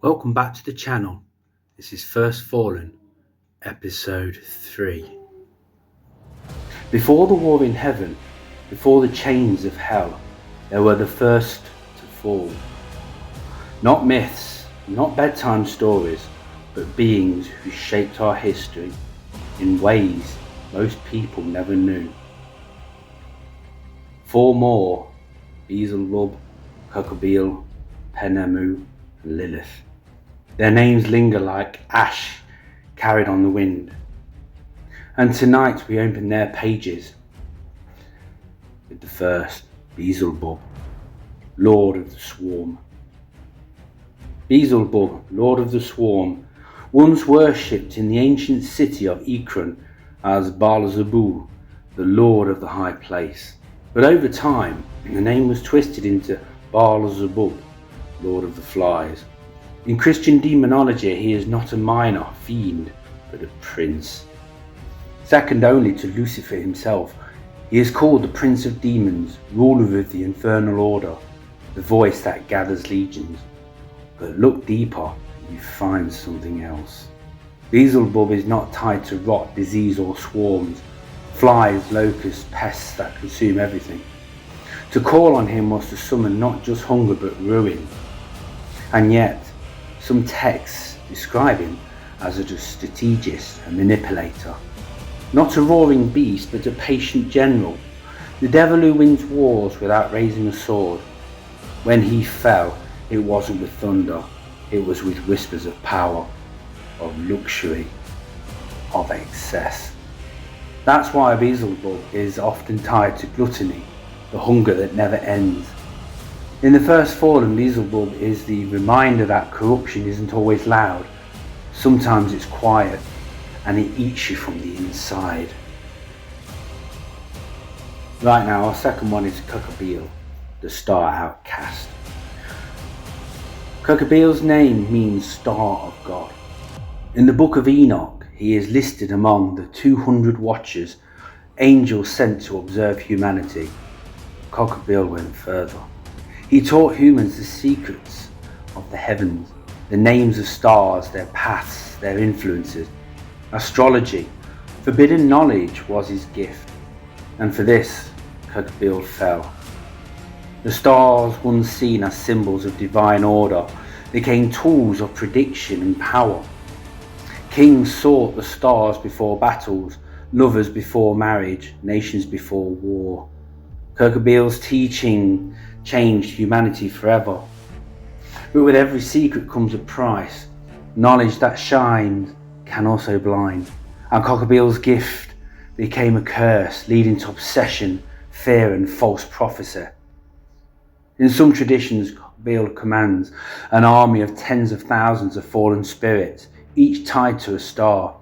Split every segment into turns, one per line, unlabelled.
Welcome back to the channel. This is First Fallen, episode 3. Before the war in heaven, before the chains of hell, there were the first to fall. Not myths, not bedtime stories, but beings who shaped our history in ways most people never knew. 4 more: Beelzebub, Kokabil, Penemu, and Lilith. Their names linger like ash carried on the wind. And tonight we open their pages with the first, Beelzebub, Lord of the Swarm. Beelzebub, Lord of the Swarm, once worshipped in the ancient city of I.P.A as Beelzebub, the Lord of the High Place. But over time, the name was twisted into Beelzebub, Lord of the Flies. In Christian demonology, he is not a minor fiend, but a prince. Second only to Lucifer himself, he is called the Prince of Demons, ruler of the infernal order, the voice that gathers legions. But look deeper, you find something else. Beelzebub is not tied to rot, disease or swarms, flies, locusts, pests that consume everything. To call on him was to summon not just hunger but ruin. And yet, some texts describe him as a strategist, a manipulator. Not a roaring beast, but a patient general. The devil who wins wars without raising a sword. When he fell, it wasn't with thunder, it was with whispers of power, of luxury, of excess. That's why Beelzebub is often tied to gluttony, the hunger that never ends. In the First Fallen, Beelzebub is the reminder that corruption isn't always loud. Sometimes it's quiet, and it eats you from the inside. Right now, our second one is Kokabil, the star outcast. Kokabil's name means Star of God. In the Book of Enoch, he is listed among the 200 watchers, angels sent to observe humanity. Kokabil went further. He taught humans the secrets of the heavens, the names of stars, their paths, their influences. Astrology, forbidden knowledge, was his gift, and for this, Kokabil fell. The stars, once seen as symbols of divine order, became tools of prediction and power. Kings sought the stars before battles, lovers before marriage, nations before war. Kokabil's teaching changed humanity forever. But with every secret comes a price. Knowledge that shines can also blind. And Kokabil's gift became a curse, leading to obsession, fear and false prophecy. In some traditions, Kokabil commands an army of tens of thousands of fallen spirits, each tied to a star,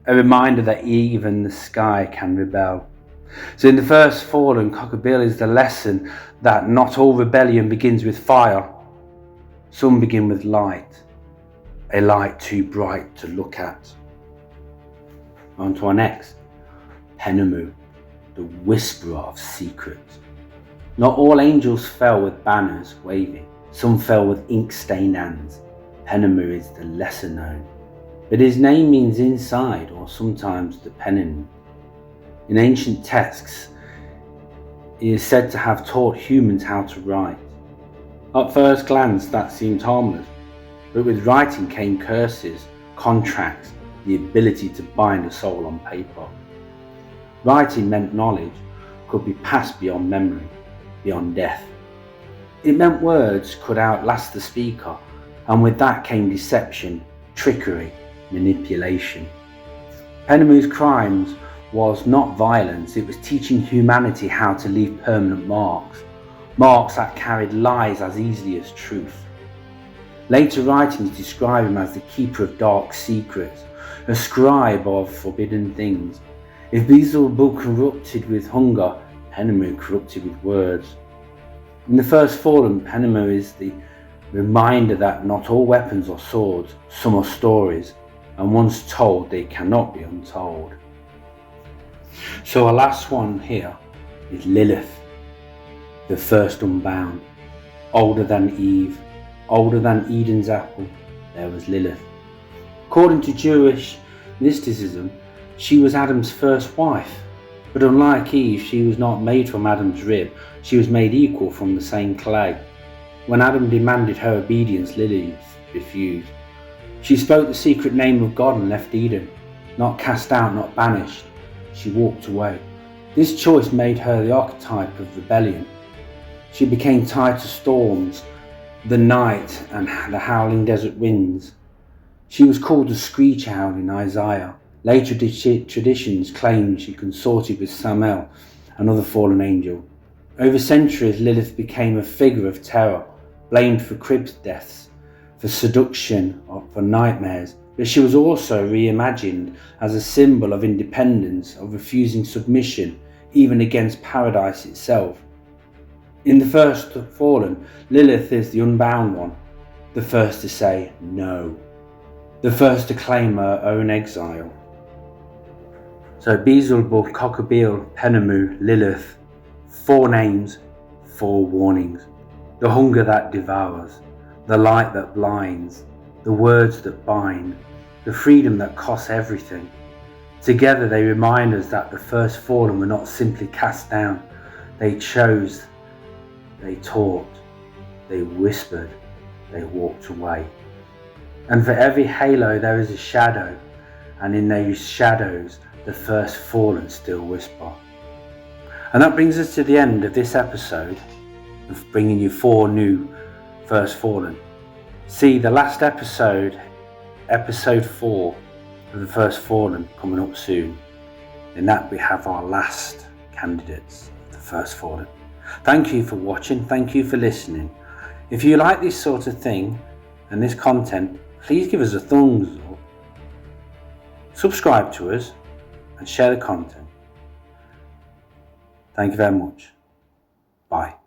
a reminder that even the sky can rebel. So in the First Fallen, Kokabil is the lesson that not all rebellion begins with fire. Some begin with light, a light too bright to look at. On to our next, Penemu, the whisperer of secrets. Not all angels fell with banners waving, some fell with ink-stained hands. Penemu is the lesser known, but his name means inside or sometimes the Penemu. In ancient texts, he is said to have taught humans how to write. At first glance that seemed harmless, but with writing came curses, contracts, the ability to bind a soul on paper. Writing meant knowledge could be passed beyond memory, beyond death. It meant words could outlast the speaker, and with that came deception, trickery, manipulation. Penemu's crimes was not violence, it was teaching humanity how to leave permanent marks, marks that carried lies as easily as truth. Later writings describe him as the keeper of dark secrets, a scribe of forbidden things. If Beelzebub corrupted with hunger, Penemu corrupted with words. In the first Fallen, Penemu is the reminder that not all weapons are swords, some are stories, and once told they cannot be untold. So our last one here is Lilith, the first unbound. Older than Eve, older than Eden's apple, there was Lilith. According to Jewish mysticism, she was Adam's first wife, but unlike Eve, she was not made from Adam's rib, she was made equal from the same clay. When Adam demanded her obedience, Lilith refused. She spoke the secret name of God and left Eden, not cast out, not banished. She walked away. This choice made her the archetype of rebellion. She became tied to storms, the night and the howling desert winds. She was called the screech owl in Isaiah. Later traditions claim she consorted with Samael, another fallen angel. Over centuries, Lilith became a figure of terror, blamed for crib deaths, for seduction, or for nightmares. But she was also reimagined as a symbol of independence, of refusing submission, even against paradise itself. In the first Fallen, Lilith is the unbound one, the first to say no, the first to claim her own exile. So Beelzebub, Kokabil, Penemu, Lilith, 4 names, 4 warnings. The hunger that devours, the light that blinds, the words that bind, the freedom that costs everything. Together they remind us that the first Fallen were not simply cast down, they chose, they taught, they whispered, they walked away. And for every halo there is a shadow, and in those shadows the first Fallen still whisper. And that brings us to the end of this episode of bringing you 4 new First Fallen. See the last episode, episode 4 of the First Fallen, coming up soon. In that we have our last candidates of the First Fallen. Thank you for watching, thank you for listening. If you like this sort of thing and this content, please give us a thumbs up, subscribe to us and share the content. Thank you very much. Bye.